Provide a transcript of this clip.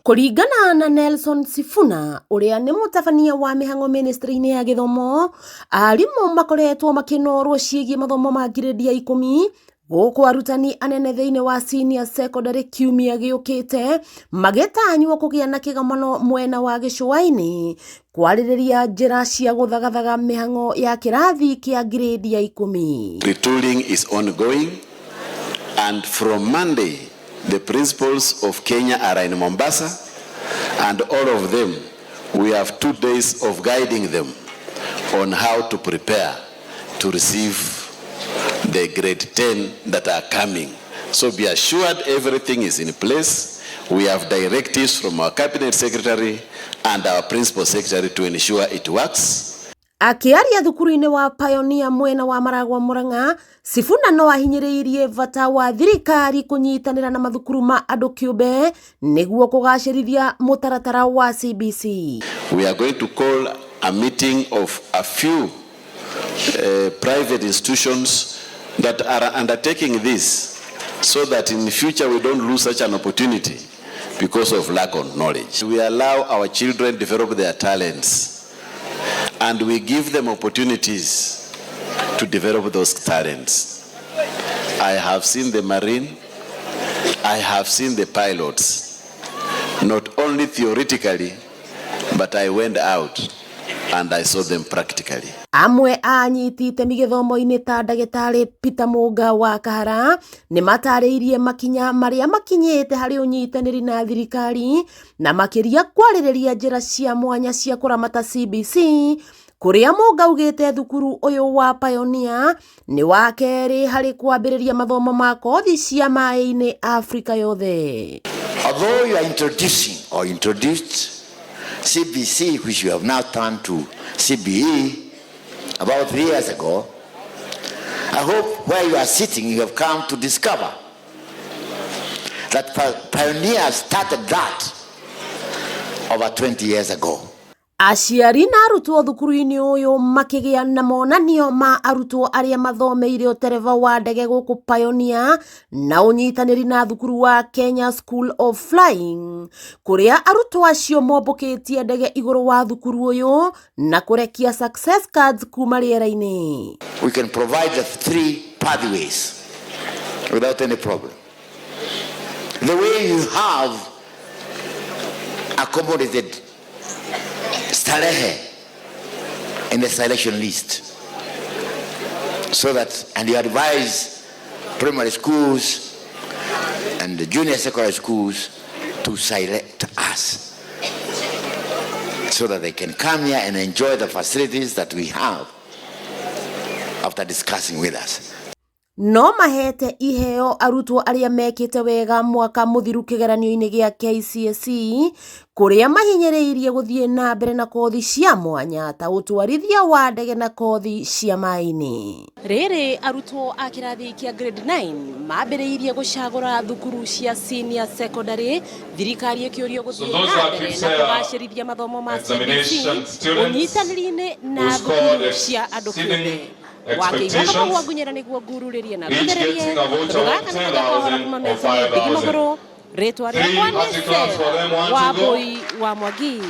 Kuringana na Nelson Sifuna uria ni mutabania wa MIHANG'O Ministry-ini ya GITHOMO, arimu makoretwo makinorwo ciĩgiĩ mathomo ma grade ya 10 guku arutani anene thiini wa senior secondary kiumia giukite magitanywo kugia na kigamano mwena wa GICUAINI kwaririria njira cia guthagathaga MIHANG'O ya kirathi kia grade ya 10. Retooling is ongoing, and from Monday the principals of Kenya are in Mombasa, and all of them we have 2 days of guiding them on how to prepare to receive the grade 10 that are coming. So be assured everything is in place. We have directives from our cabinet secretary and our principal secretary to ensure it works. Akiaria THUKURUINI wa Pioneer mwena wa MARAGUA MURANG'A, Sifuna no ahinyiriirie bata wa thirikari kunyitanira na mathukuru ma andu kiumbe niguo kugacirithia mutaratara wa CBC. We are going to call a meeting of a few private institutions that are undertaking this, so that in the future we don't lose such an opportunity because of lack of knowledge. We allow our children to develop their talents, and we give them opportunities to develop those talents. I have seen the Marine, I have seen the pilots, not only theoretically, but I went out and I saw them practically. Amwe anyitite migithomo-ini ta ndagitari Peter Muga wa Kahara ni matariirie makinya maria makinyite hari unyitaniri na thirikari na makiria kwaririria njira cia mwanya cia kuramata CBC kuria Muga augite thukuru uyu wa Pioneer ni wa keri hari kwambiriria mathomo ma kothi cia mai-ini Africa yothe. Although you are introduced CBC, which you have now turned to CBE about 3 years ago, I hope where you are sitting you have come to discover that Pioneer started that over 20 years ago. Aciari na arutwo thukuru-ini uyu makigia na monanio ma arutwo aria mathomeire utereva wa ndege guku Pioneer na unyitaniri na thukuru wa Kenya School of Flying kuria arutwo acio mombokitie ndege iguru wa thukuru uyu na kurekia success cards kuma riera-ini. We can provide the 3 pathways without any problem. The way you have accommodated starehe in the selection list, so that, and you advise primary schools and the junior secondary schools to select us so that they can come here and enjoy the facilities that we have after discussing with us. No mahete iheo arutwo aria mekite wega mwaka muthiru kigeranio-ini gia KCSE kuria mahinyiriirie guthie na mbere na kothi cia mwanya ta utwarithia wa ndege na kothi cia mai-ini. Riri arutwo a kirathi kia grade 9 mambiriirie gucagura thukuru cia senior secondary, thirikari ikiurio guthie na mbere na kugacirithia mathomo ma CBC unyitaniri-ini na thukuru cia andu kiumbe. Wakigaka mwagunyera niguo ngururirie na ruthererie rugaka na gakahora kuma meza bigi maguru ritwa riakwa ni Wambui wa Mwagi.